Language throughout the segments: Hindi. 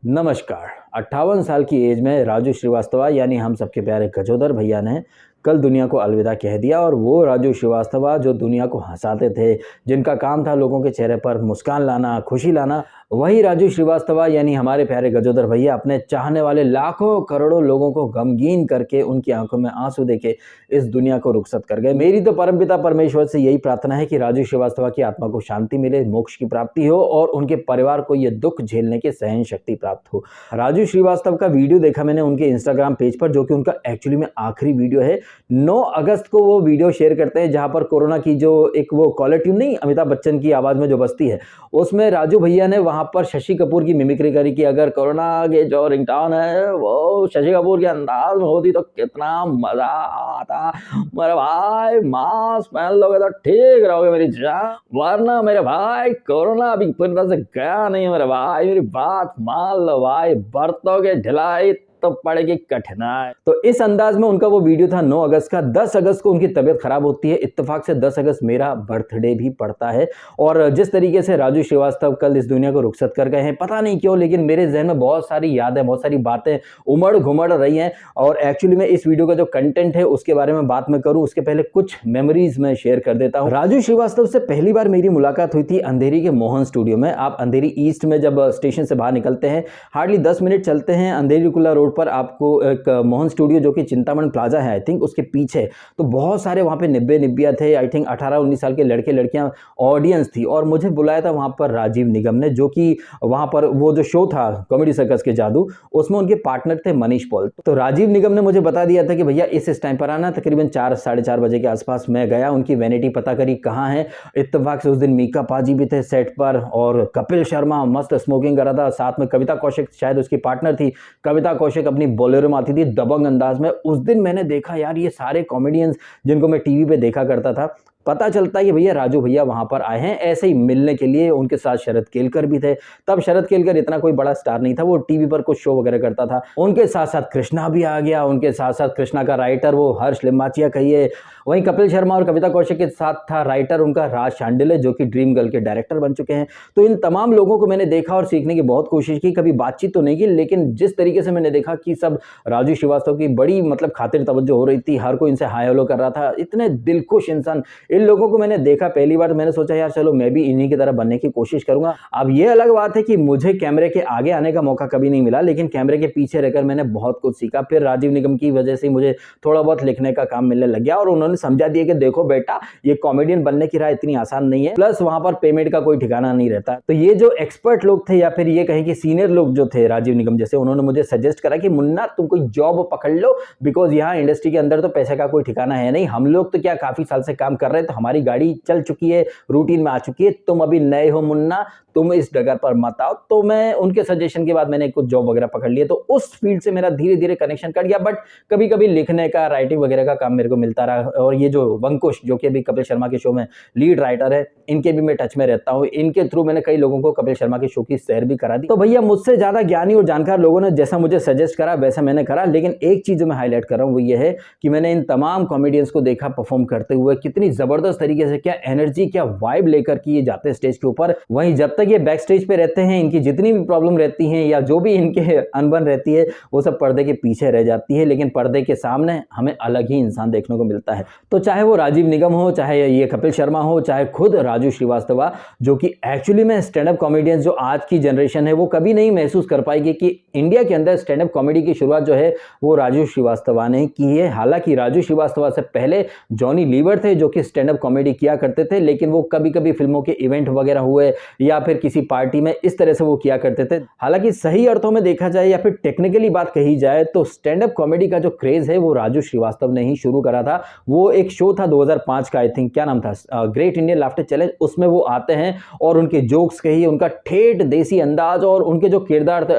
नमस्कार। 58 साल की एज में राजू श्रीवास्तव यानी हम सबके प्यारे गजोदर भैया ने कल दुनिया को अलविदा कह दिया। और वो राजू श्रीवास्तव जो दुनिया को हंसाते थे, जिनका काम था लोगों के चेहरे पर मुस्कान लाना, खुशी लाना, वही राजू श्रीवास्तव यानी हमारे प्यारे गजोदर भैया अपने चाहने वाले लाखों करोड़ों लोगों को गमगीन करके उनकी आंखों में आंसू देके इस दुनिया को रुखसत कर गए। मेरी तो परमपिता परमेश्वर से यही प्रार्थना है कि राजू श्रीवास्तव की आत्मा को शांति मिले, मोक्ष की प्राप्ति हो और उनके परिवार को ये दुख झेलने की सहन शक्ति प्राप्त हो। राजू श्रीवास्तव का वीडियो देखा मैंने उनके इंस्टाग्राम पेज पर, जो कि उनका एक्चुअली में आखिरी वीडियो है। 9 अगस्त को वो वीडियो शेयर करते हैं जहां पर कोरोना की जो एक वो कॉलर ट्यून नहीं, अमिताभ बच्चन की आवाज में जो बजती है, उसमें राजू भैया ने वहां पर शशि कपूर की मिमिक्री करी कि अगर कोरोना के जो रिंगटोन है वो शशि कपूर के अंदाज में होती तो कितना मजा आता। मेरे भाई मास्क पहन लोगे तो ठीक रहोगे मेरी जान, वरना मेरे भाई कोरोना अभी पूरी तरह से गया नहीं है। मेरे भाई मेरी बात मान लो भाई, बरतों के ढिलाई तो पड़ेगी कठिनाई। तो इस अंदाज में उनका वो वीडियो था 9 अगस्त का। 10 अगस्त को उनकी तबीयत खराब होती है। इत्तेफाक से 10 अगस्त मेरा बर्थडे भी पड़ता है। और जिस तरीके से राजू श्रीवास्तव कल इस दुनिया को रुखसत कर गए हैं, पता नहीं क्यों, लेकिन मेरे जहन में बहुत सारी यादें, बहुत सारी बातें उमड़ घुमड़ रही हैं। और एक्चुअली में इस वीडियो का जो कंटेंट है उसके बारे में बात मैं करूं उसके पहले कुछ मेमोरीज में शेयर कर देता हूं। राजू श्रीवास्तव से पहली बार मेरी मुलाकात हुई थी अंधेरी के मोहन स्टूडियो में। आप अंधेरी ईस्ट में जब स्टेशन से बाहर निकलते हैं, हार्डली 10 मिनट चलते हैं, अंधेरी कुल्ला रोड पर आपको एक मोहन स्टूडियो जो कि चिंतामण प्लाजा है आई थिंक, उसके पीछे तो बहुत सारे वहां पे निब्बे निब्बिया थे। आई थिंक 18-19 साल के लड़के लड़कियां ऑडियंस थी। और मुझे बुलाया था वहां पर राजीव निगम ने, जो कि वहां पर वो जो शो था कॉमेडी सर्कस के जादू, उसमें उनके पार्टनर थे मनीष पॉल। तो राजीव निगम ने मुझे बता दिया था कि भैया इस टाइम पर आना। तकरीबन 4-4:30 बजे के आसपास मैं गया, उनकी वैनिटी पता करी कहाँ है। इत्तेफाक से उस दिन मीका पाजी भी थे सेट पर और कपिल शर्मा मस्त स्मोकिंग कर रहा था, साथ में कविता कौशिक शायद उसकी पार्टनर थी। कविता कौशिक अपनी बोलेरो में आती थी दबंग अंदाज में। उस दिन मैंने देखा यार, ये सारे कॉमेडियंस जिनको मैं टीवी पे देखा करता था, पता चलता है कि भैया राजू भैया वहां पर आए हैं ऐसे ही मिलने के लिए। उनके साथ शरद केलकर भी थे। तब शरद केलकर इतना कोई बड़ा स्टार नहीं था, वो टीवी पर कुछ शो वगैरह करता था। उनके साथ साथ कृष्णा भी आ गया, उनके साथ साथ कृष्णा का राइटर वो हर्ष लिम्बाचिया कहिए। वहीं कपिल शर्मा और कविता कौशिक के साथ था राइटर उनका राज शांडिल्य, जो कि ड्रीम गर्ल के डायरेक्टर बन चुके हैं। तो इन तमाम लोगों को मैंने देखा और सीखने की बहुत कोशिश की। कभी बातचीत तो नहीं की, लेकिन जिस तरीके से मैंने देखा कि सब राजू श्रीवास्तव की बड़ी मतलब खातिर तवज्जो हो रही थी, हर कोई इनसे हाय हेलो कर रहा था, इतने दिलखुश इंसान, इन लोगों को मैंने देखा पहली बार। मैंने सोचा यार चलो मैं भी इन्हीं की तरह बनने की कोशिश करूंगा। अब ये अलग बात है कि मुझे कैमरे के आगे आने का मौका कभी नहीं मिला, लेकिन कैमरे के पीछे रहकर मैंने बहुत कुछ सीखा। फिर राजीव निगम की वजह से मुझे थोड़ा बहुत लिखने का काम मिलने लग गया और उन्होंने समझा दिया कि देखो बेटा, ये कॉमेडियन बनने की राह इतनी आसान नहीं है, प्लस वहां पर पेमेंट का कोई ठिकाना नहीं रहता। तो ये जो एक्सपर्ट लोग थे या फिर ये कहें कि सीनियर लोग जो थे राजीव निगम जैसे, उन्होंने मुझे सजेस्ट करा कि मुन्ना तुम कोई जॉब पकड़ लो, बिकॉज यहाँ इंडस्ट्री के अंदर तो पैसे का कोई ठिकाना है नहीं। हम लोग तो क्या काफी साल से काम कर रहे हैं, तो हमारी गाड़ी चल चुकी है, रूटीन में आ चुकी है। तुम अभी नए हो मुन्ना, तुम इस डगर पर मत आओ। तो मैं उनके सजेशन के बाद मैंने कुछ जॉब वगैरह पकड़ लिया, तो उस फील्ड से मेरा धीरे धीरे कनेक्शन कट गया। बट कभी कभी लिखने का, राइटिंग वगैरह का काम मेरे को मिलता रहा। और ये जो वंकुश जो कि अभी कपिल शर्मा के शो में लीड राइटर है, इनके भी मैं टच में रहता हूँ। इनके थ्रू मैंने कई लोगों को कपिल शर्मा के शो की सैर भी करा दी। तो भैया मुझसे ज्यादा ज्ञानी और जानकार लोगों ने जैसा मुझे सजेस्ट करा वैसा मैंने करा। लेकिन एक चीज जो मैं हाईलाइट कर रहा हूँ वो ये है कि मैंने इन तमाम कॉमेडियंस को देखा परफॉर्म करते हुए, कितनी जबरदस्त तरीके से, क्या एनर्जी, क्या वाइब लेकर के ये जाते हैं स्टेज के ऊपर। वहीं जब तक ये बैक स्टेज पे रहते हैं, इनकी जितनी भी प्रॉब्लम रहती हैं या जो भी इनके अनबन रहती है, वो सब पर्दे के पीछे रह जाती है। लेकिन पर्दे के सामने हमें अलग ही इंसान देखने को मिलता है। तो चाहे वो राजीव निगम हो, चाहे ये कपिल शर्मा हो, चाहे खुद राजू श्रीवास्तव, जो कि एक्चुअली में स्टैंड अप कॉमेडियंस जो आज की जनरेशन है वो कभी नहीं महसूस कर पाएगी कि इंडिया के अंदर स्टैंड अप कॉमेडी की शुरुआत जो है वो राजू श्रीवास्तव ने की है। हालांकि राजू श्रीवास्तव से पहले जॉनी लीवर थे जो कि स्टैंड अप कॉमेडी किया करते थे, लेकिन वो कभी कभी फिल्मों के इवेंट वगैरह हुए या फिर किसी पार्टी में इस तरह से वो किया करते थे। हालांकि सही अर्थों में देखा जाए या फिर टेक्निकली बात कही जाए तो स्टैंड अप कॉमेडी का जो क्रेज है वो राजू श्रीवास्तव ने ही शुरू करा था। वो एक शो था 2005 का, आई थिंक, क्या नाम था, ग्रेट इंडियन लाफ्टर चैलेंज। उसमें वो आते हैं और उनके जोक्स कहिए, उनका ठेठ देसी अंदाज और उनके जो किरदार थे,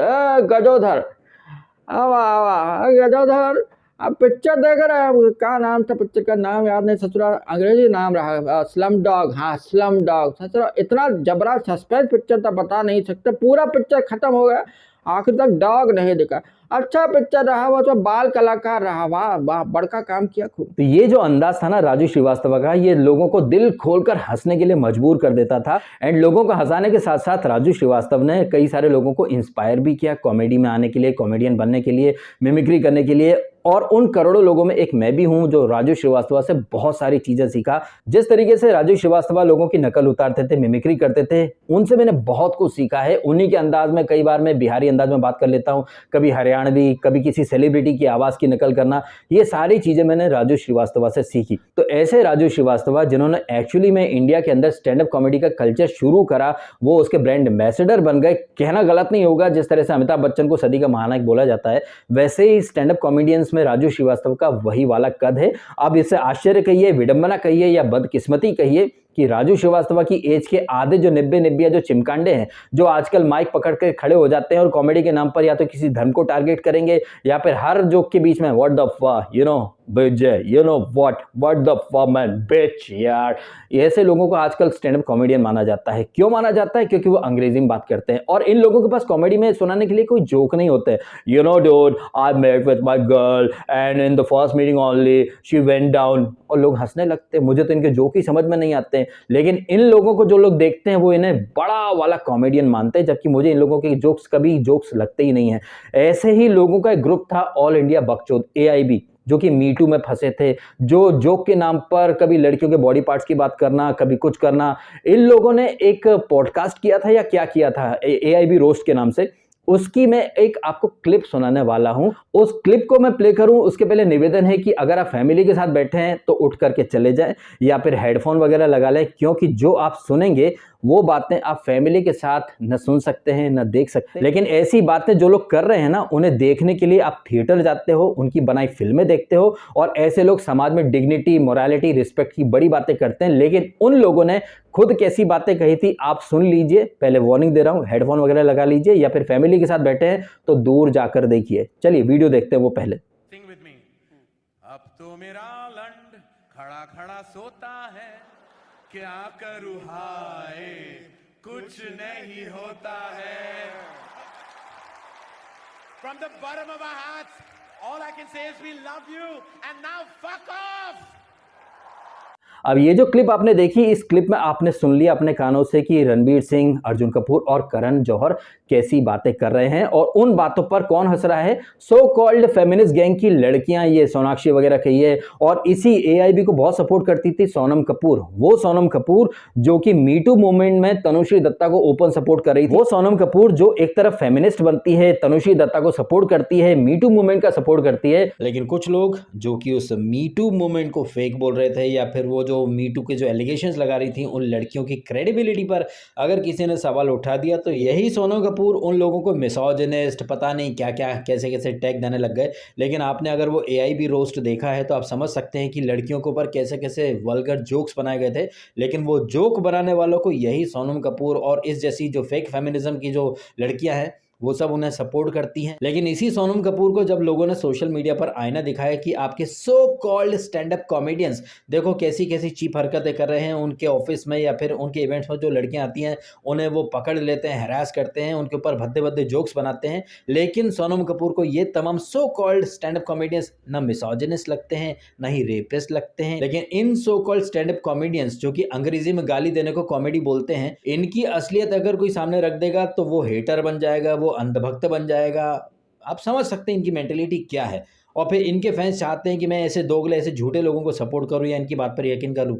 गजोधर गजोधर अब पिक्चर देख रहे हैं, क्या नाम था पिक्चर का, नाम याद नहीं ससुरा, अंग्रेजी नाम रहा, स्लम डॉग। हाँ, स्लम डॉग ससुरा, इतना जबरदस्त सस्पेंस पिक्चर था, बता नहीं सकते। पूरा पिक्चर खत्म हो गया आखिर तक डॉग नहीं दिखा। अच्छा पिक्चर रहा, वो तो बाल कलाकार रहा, वाह वाह, बड़का काम किया खूब। तो ये जो अंदाज था ना राजू श्रीवास्तव का, ये लोगों को दिल खोलकर हंसने के लिए मजबूर कर देता था। एंड लोगों को हंसाने के साथ साथ राजू श्रीवास्तव ने कई सारे लोगों को इंस्पायर भी किया कॉमेडी में आने के लिए, कॉमेडियन बनने के लिए, मिमिक्री करने के लिए। और उन करोड़ों लोगों में एक मैं भी हूं जो राजू श्रीवास्तव से बहुत सारी चीजें सीखा। जिस तरीके से राजू श्रीवास्तव लोगों की नकल उतारते थे, मिमिक्री करते थे, उनसे मैंने बहुत कुछ सीखा है। उन्हीं के अंदाज में कई बार मैं बिहारी अंदाज में बात कर लेता हूं, कभी हरियाणवी, कभी किसी सेलिब्रिटी की आवाज की नकल करना, ये सारी चीजें मैंने राजू श्रीवास्तव से सीखी। तो ऐसे राजू श्रीवास्तव जिन्होंने एक्चुअली में इंडिया के अंदर स्टैंड अप कॉमेडी का कल्चर शुरू करा, वो उसके ब्रांड एम्बेसडर बन गए। कहना गलत नहीं होगा, जिस तरह से अमिताभ बच्चन को सदी का महानायक बोला जाता है, वैसे ही स्टैंड अप कॉमेडियंस में राजू श्रीवास्तव का वही वाला कद है। अब इससे आश्चर्य कहिए, विडंबना कहिए या बदकिस्मती कहिए कि राजू श्रीवास्तव की एज के आधे जो निब्बे जो चिमकांडे हैं, जो आजकल माइक पकड़ के खड़े हो जाते हैं और कॉमेडी के नाम पर या तो किसी धर्म को टारगेट करेंगे या फिर हर जोक के बीच में what the fuck, you know Vijay, you know what the fuck man bitch यार, ऐसे लोगों को आजकल स्टैंड अप कॉमेडियन माना जाता है। क्यों माना जाता है? क्योंकि वो अंग्रेजी में बात करते हैं और इन लोगों के पास कॉमेडी में सुनाने के लिए कोई जोक नहीं होते। You know dude, I met with my girl and in the first meeting only she went down, और लोग हंसने लगते हैं। मुझे तो इनके जोक ही समझ में नहीं आते हैं, लेकिन इन लोगों को जो लोग देखते हैं वो इन्हें बड़ा वाला कॉमेडियन मानते हैं, जबकि मुझे इन लोगों के जोक्स कभी जोक्स लगते ही नहीं है। ऐसे ही लोगों का एक ग्रुप था ऑल इंडिया बकचोद, AIB, जो कि मीटू में फंसे थे, जो जोक के नाम पर कभी लड़कियों के बॉडी पार्ट्स की बात करना, कभी कुछ करना। इन लोगों ने एक पॉडकास्ट किया था या क्या किया था AIB रोस्ट के नाम से, उसकी मैं एक आपको क्लिप सुनाने वाला हूं। उस क्लिप को मैं प्ले करूं उसके पहले निवेदन है कि अगर आप फैमिली के साथ बैठे हैं तो उठ करके चले जाएं या फिर हेडफोन वगैरह लगा लें, क्योंकि जो आप सुनेंगे वो बातें आप फैमिली के साथ न सुन सकते हैं न देख सकते हैं। लेकिन ऐसी बातें जो लोग कर रहे हैं ना, उन्हें देखने के लिए आप थिएटर जाते हो, उनकी बनाई फिल्में देखते हो, और ऐसे लोग समाज में डिग्निटी, मोरालिटी, रिस्पेक्ट की बड़ी बातें करते हैं। लेकिन उन लोगों ने खुद कैसी बातें कही थी आप सुन लीजिए। पहले वार्निंग दे रहा हूं, हेडफोन वगैरह लगा लीजिए या फिर फैमिली के साथ बैठे हैं तो दूर जाकर देखिए। चलिए वीडियो देखते हैं वो पहले। Sing with me. अब तो मेरा लंड खड़ा खड़ा सोता है, क्या करूं हाय कुछ नहीं होता है। From the bottom of our hearts, all I can say is we love you and now fuck off. अब ये जो क्लिप आपने देखी, इस क्लिप में आपने सुन लिया अपने कानों से कि रणवीर सिंह, अर्जुन कपूर और करण जौहर कैसी बातें कर रहे हैं, और उन बातों पर कौन हंस रहा है? सो कॉल्ड फेमिनिस्ट गैंग की लड़कियां, ये सोनाक्षी वगैरह कहिए, और इसी AIB को बहुत सपोर्ट करती थी सोनम कपूर। वो सोनम कपूर जो कि मीटू मूवमेंट में तनुश्री दत्ता को ओपन सपोर्ट कर रही थी। वो सोनम कपूर जो एक तरफ फेमिनिस्ट बनती है, तनुश्री दत्ता को सपोर्ट करती है, मीटू मूवमेंट का सपोर्ट करती है। लेकिन कुछ लोग जो कि उस मीटू मूवमेंट को फेक बोल रहे थे, या फिर वो जो मीटू के जो एलिगेशंस लगा रही थी उन लड़कियों की क्रेडिबिलिटी पर अगर किसी ने सवाल उठा दिया, तो यही सोनम कपूर उन लोगों को मिसोजिनिस्ट, पता नहीं क्या क्या कैसे कैसे टैग देने लग गए। लेकिन आपने अगर वो AIB रोस्ट देखा है तो आप समझ सकते हैं कि लड़कियों के ऊपर कैसे कैसे वल्गर जोक्स बनाए गए थे। लेकिन वो जोक बनाने वालों को यही सोनम कपूर और इस जैसी जो फेक फेमिनिज्म की जो लड़कियां हैं वो सब उन्हें सपोर्ट करती हैं। लेकिन इसी सोनम कपूर को जब लोगों ने सोशल मीडिया पर आईना दिखाया कि आपके सो कॉल्ड स्टैंड अप कॉमेडियंस देखो कैसी कैसी चीप हरकतें कर रहे हैं, उनके ऑफिस में या फिर उनके इवेंट्स में जो लड़कियां आती हैं उन्हें वो पकड़ लेते हैं, हैरास करते हैं, उनके ऊपर भद्दे भद्दे जोक्स बनाते हैं। लेकिन सोनम कपूर को ये तमाम so called stand up comedians न मिसोजिनिस्ट लगते हैं, न ही रेपिस्ट लगते हैं। लेकिन इन so called stand up comedians जो कि अंग्रेजी में गाली देने को कॉमेडी बोलते हैं, इनकी असलियत अगर कोई सामने रख देगा तो वो हेटर बन जाएगा, वो अंधभक्त बन जाएगा। आप समझ सकते हैं इनकी मेंटेलिटी क्या है। और फिर इनके फैंस चाहते हैं कि मैं ऐसे दोगले, ऐसे झूठे लोगों को सपोर्ट करूं या इनकी बात पर यकीन करूं।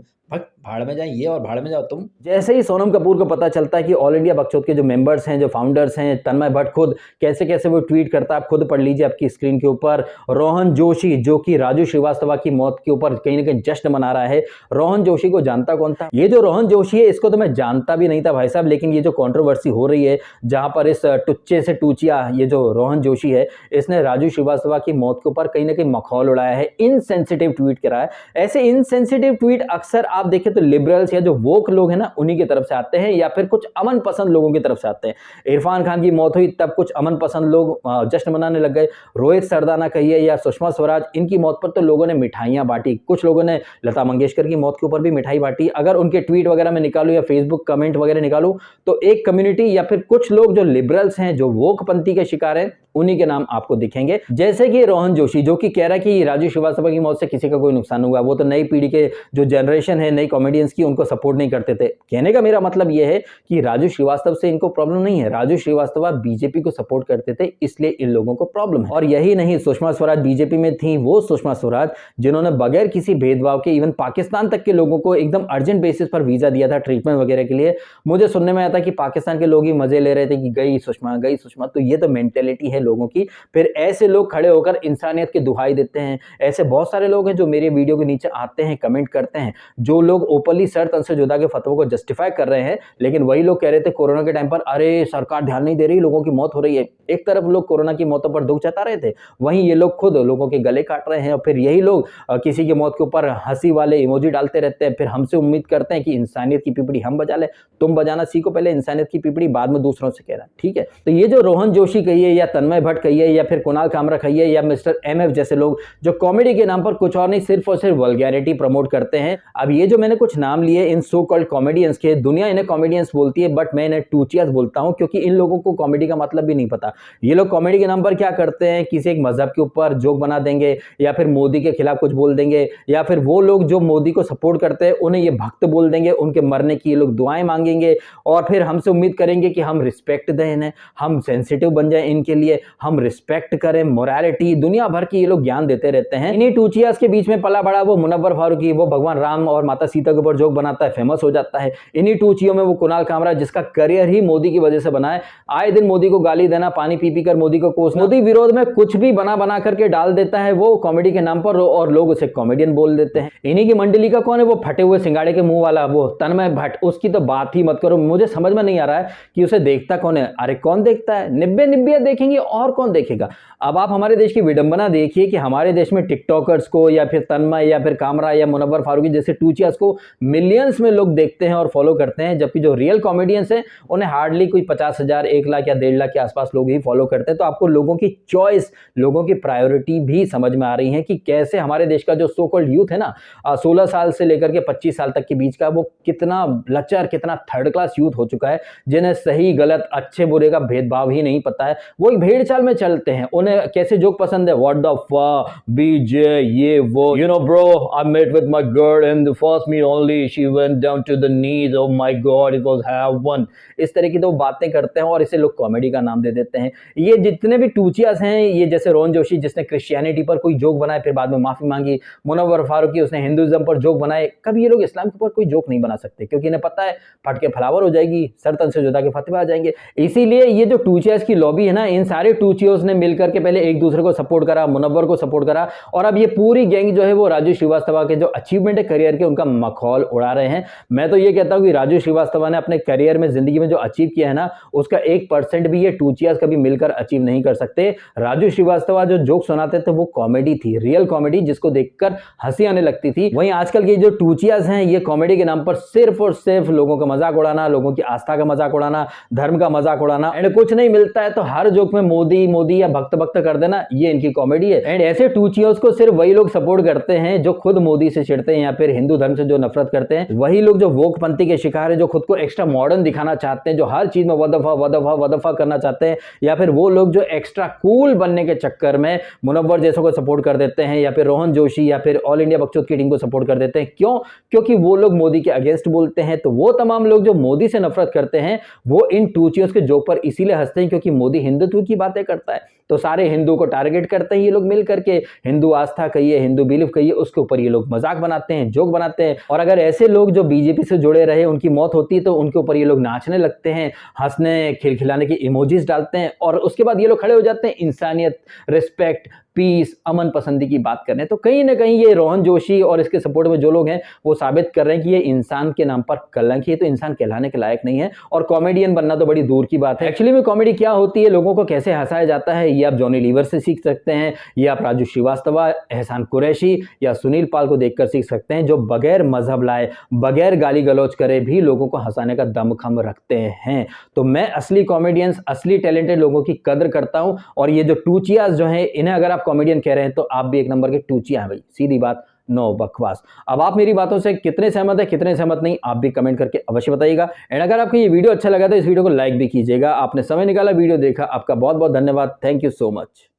भाड़ में जाए ये और भाड़ में जाओ तुम। जैसे ही सोनम कपूर को पता चलता है कि ऑल इंडिया बकचोद के जो मेंबर्स हैं, जो फाउंडर्स हैं, तन्मय भट्ट खुद कैसे कैसे वो ट्वीट करता है, आप खुद पढ़ लीजिए आपकी स्क्रीन के ऊपर। रोहन जोशी जो कि राजू श्रीवास्तव की मौत के ऊपर कहीं ना कहीं जश्न मना रहा है। रोहन जोशी को जानता कौन था? ये जो रोहन जोशी है इसको तो मैं जानता भी नहीं था भाई साहब, लेकिन ये जो कंट्रोवर्सी हो रही है जहां पर इस टुच्चे से टूचिया ये जो रोहन जोशी है, इसने राजू श्रीवास्तव की मौत के ऊपर कहीं ना कहीं मखौल उड़ाया है, इनसेंसिटिव ट्वीट करा है। ऐसे इनसेंसिटिव ट्वीट अक्सर आप आप देखें तो लिबरल्स या जो वोक लोग हैं ना, उन्हीं की तरफ से आते हैं या फिर कुछ अमन पसंद लोगों की तरफ से आते हैं। इरफान खान की मौत हुई तब कुछ अमन पसंद लोग जश्न मनाने लग गए। रोहित सरदाना कहिए या सुषमा स्वराज, इनकी मौत पर तो लोगों ने मिठाइयां बांटी। कुछ लोगों ने लता मंगेशकर की मौत के ऊपर भी मिठाई बांटी। अगर उनके ट्वीट वगैरह में निकालूं या फेसबुक कमेंट वगैरह निकालूं तो एक कम्युनिटी या फिर कुछ लोग जो लिबरल्स हैं, जो वोक पंथी के शिकार हैं, उन्हीं के नाम आपको दिखेंगे। जैसे कि रोहन जोशी, जो कि कह रहा है कि राजू श्रीवास्तव की मौत से किसी का कोई नुकसान हुआ, वो तो नई पीढ़ी के जो जनरेशन है, नई कॉमेडियंस की, उनको सपोर्ट नहीं करते थे। कहने का मेरा मतलब यह है कि राजू श्रीवास्तव से इनको प्रॉब्लम नहीं है। राजू श्रीवास्तव बीजेपी को सपोर्ट करते थे, इसलिए इन लोगों को प्रॉब्लम है। और यही नहीं, सुषमा स्वराज बीजेपी में थी, वो सुषमा स्वराज जिन्होंने बगैर किसी भेदभाव के इवन पाकिस्तान तक के लोगों को एकदम अर्जेंट बेसिस पर वीजा दिया था ट्रीटमेंट वगैरह के लिए। मुझे सुनने में आया था कि पाकिस्तान के लोग ही मजे ले रहे थे कि गई सुषमा, गई सुषमा। तो ये तो मेंटेलिटी है लोगों की। फिर ऐसे लोग खड़े होकर इंसानियत की दुहाई देते हैं। ऐसे बहुत सारे लोग हैं जो मेरे वीडियो के नीचे आते हैं, कमेंट करते हैं, जो लोग ओपनली सर तन से जुदा के फतवे को जस्टिफाई कर रहे हैं, लेकिन वही लोग कह रहे थे कोरोना के टाइम पर, अरे सरकार ध्यान नहीं दे रही, लोगों की मौत हो रही है। एक तरफ लोग कोरोना की मौतों पर दुख जता रहे थे, वहीं ये लोग खुद लोगों के गले काट रहे हैं। और फिर यही लोग किसी की मौत के ऊपर हंसी वाले इमोजी डालते रहते हैं, फिर हमसे उम्मीद करते हैं कि इंसानियत की पिपड़ी हम बजा ले। तुम बजाना सीखो पहले इंसानियत की पिपड़ी, बाद में दूसरों से कहना, ठीक है। तो ये जो रोहन जोशी कहिए या तन्मय भट्ट कहिए या फिर कुणाल कामरा कहिए या मिस्टर एमएफ जैसे लोग जो कॉमेडी के नाम पर कुछ और नहीं, सिर्फ और सिर्फ वल्गैरिटी प्रमोट करते हैं। अब ये जो मैंने कुछ नाम लिए इन सो कॉल्ड कॉमेडियंस के, दुनिया इन्हें कॉमेडियंस बोलती है, बट मैं इन्हें टूचियास बोलता हूं, क्योंकि इन लोगों को कॉमेडी का मतलब भी नहीं पता। ये लोग कॉमेडी के नाम पर क्या करते हैं, किसी एक मजहब के ऊपर जोक बना देंगे या फिर मोदी के खिलाफ कुछ बोल देंगे, या फिर वो लोग जो मोदी को सपोर्ट करते हैं उन्हें ये भक्त बोल देंगे, उनके मरने की ये लोग दुआएं मांगेंगे, और फिर हमसे उम्मीद करेंगे कि हम रिस्पेक्ट दें इन्हें, हम सेंसिटिव बन जाए इनके लिए, हम रिस्पेक्ट करें, मोरालिटी, दुनिया भर की ये लोग ज्ञान देते रहते हैं। इन्हीं टूचियास के बीच में पला बड़ा वो मुनव्वर फारूकी, वो भगवान राम और माता सीता के ऊपर जोक बनाता है, फेमस हो जाता है। इन्हीं टूचियों में वो कुणाल कामरा, जिसका करियर ही मोदी की वजह से बना है, आए दिन मोदी को गाली देना, पानी पी पी कर मोदी को कोसना, मोदी विरोध में कुछ भी बना करके डाल देता है वो कॉमेडी के नाम पर, और लोग उसे कॉमेडियन बोल देते हैं। इन्हीं की मंडली का कौन है, वो फटे हुए सिंगाड़े के मुंह वाला वो तन्मय भट्ट, उसकी तो बात ही मत करो। मुझे समझ में नहीं आ रहा है कि उसे देखता कौन है। अरे कौन देखता है, निब्बे देखेंगे और कौन देखेगा। अब आप हमारे देश की विडंबना देखिए कि हमारे देश में टिकटॉकर्स को या फिर तन्मय या फिर कामरा या मुनव्वर फारूकी जैसे टूचियास को मिलियंस में लोग देखते हैं और फॉलो करते हैं, जबकि जो रियल कॉमेडियंस हैं उन्हें हार्डली कोई 50,000, 1 लाख या 1.5 लाख के आसपास लोग ही फॉलो करते हैं। तो आपको लोगों की चॉइस, लोगों की प्रायोरिटी भी समझ में आ रही है कि कैसे हमारे देश का जो सो कॉल्ड यूथ है ना, 16 साल से लेकर के 25 साल तक के बीच का, वो कितना लचर, कितना थर्ड क्लास यूथ हो चुका है, जिन्हें सही गलत, अच्छे बुरे का भेदभाव ही नहीं पता है। वो एक भेड़ चाल में चलते हैं। उन्हें कैसे जोक पसंद है, व्हाट द फक, बीजे, ये वो, you know bro, I met with my girl in the first meet only, she went down to the knees, oh my God, it was heaven. इस तरह की तो बातें करते हैं और इसे लोग कॉमेडी का नाम दे देते हैं। ये जितने भी टूचियास हैं, ये जैसे रोहन जोशी जिसने क्रिश्चियनिटी पर कोई जोक बनाए फिर बाद में माफी मांगी, मुनव्वर फारूकी उसने हिंदुइज्म पर जोक बनाए, कभी ये लोग इस्लाम के ऊपर कोई जोक नहीं बना सकते, क्योंकि इन्हें पता है फट के फलावर हो जाएगी, सर तन से जुदा के फतवे आ जाएंगे। इसीलिए ये जो टूचियास की लॉबी है ना, इन सारे टूचियोस ने मिलकर के पहले एक दूसरे को सपोर्ट करा, मुनव्वर को सपोर्ट करा, और अब ये पूरी गैंग जो है वो राजू श्रीवास्तव के जो अचीवमेंट है करियर के, उनका मखौल उड़ा रहे हैं। मैं तो ये कहता हूं कि राजू श्रीवास्तव ने अपने करियर में, जिंदगी में जो अचीव किया है ना, उसका 1% भी ये टूचियास कभी मिलकर अचीव नहीं कर सकते। राजू श्रीवास्तव जो जोक सुनाते थे वो कॉमेडी थी, रियल कॉमेडी, जिसको देखकर हंसी आने लगती थी। वहीं आजकल के जो टूचियास हैं, ये कॉमेडी के नाम पर सिर्फ और सिर्फ लोगों का मजाक उड़ाना, लोगों की आस्था का मजाक उड़ाना, धर्म का मजाक उड़ाना, एंड कुछ नहीं मिलता है तो हर जोक में मोदी मोदी या भक्त भक्त कर देना, ये इनकी कॉमेडी है। एंड ऐसे टूचियों को सिर्फ वही लोग सपोर्ट करते हैं जो खुद मोदी से चिढ़ते हैं या फिर हिंदू धर्म से जो नफरत करते हैं। वही लोग जो वोकपंथी के शिकार है, जो खुद को एक्स्ट्रा मॉडर्न दिखाना चाहते हैं, जो हर चीज में वदफा करना चाहते हैं, या फिर वो लोग जो एक्स्ट्रा कूल बनने के चक्कर में मुनव्वर जैसों को सपोर्ट कर देते हैं, या फिर रोहन जोशी या फिर ऑल इंडिया बकचोद की टीम को सपोर्ट कर देते हैं। क्यों? क्योंकि वो लोग मोदी के अगेंस्ट बोलते हैं। तो वो तमाम लोग जो मोदी से नफरत करते हैं, वो इन टूचियों के जोक पर इसीलिए हंसते हैं क्योंकि मोदी हिंदुत्व की बातें करता है, तो सारे हिंदू को टारगेट करते हैं ये लोग मिल करके। हिंदू आस्था कहिए, हिंदू बिलीफ कहिए, उसके ऊपर ये लोग मजाक बनाते हैं, जोक बनाते हैं। और अगर ऐसे लोग जो बीजेपी से जुड़े रहे, उनकी मौत होती है तो उनके ऊपर ये लोग नाचने लगते हैं, हंसने खिलखिलाने की इमोजीज डालते हैं, और उसके बाद ये लोग खड़े हो जाते हैं इंसानियत, रिस्पेक्ट, पीस, अमन पसंदी की बात करने। तो कहीं ना कहीं ये रोहन जोशी और इसके सपोर्ट में जो लोग हैं वो साबित कर रहे हैं कि ये इंसान के नाम पर कलंक है, तो इंसान कहलाने के लायक नहीं है, और कॉमेडियन बनना तो बड़ी दूर की बात है। एक्चुअली में कॉमेडी क्या होती है, लोगों को कैसे हंसाया जाता है, ये आप जॉनी लीवर से सीख सकते हैं, ये आप राजू श्रीवास्तव, एहसान कुरैशी या सुनील पाल को देखकर सीख सकते हैं, जो बगैर मजहब लाए, बगैर गाली गलौज करे भी लोगों को हंसाने का दमखम रखते हैं। तो मैं असली कॉमेडियंस, असली टैलेंटेड लोगों की कदर करता हूं, और ये जो टूचियाज जो हैं, इन्हें अगर आप कॉमेडियन कह रहे हैं तो आप भी एक नंबर के टूचिया हैं भाई, सीधी बात, नो बकवास। अब आप मेरी बातों से कितने सहमत है, कितने सहमत नहीं, आप भी कमेंट करके अवश्य बताइएगा। एंड अगर आपको ये वीडियो अच्छा लगा तो इस वीडियो को लाइक भी कीजिएगा। आपने समय निकाला, वीडियो देखा, आपका बहुत बहुत धन्यवाद। Thank you so much.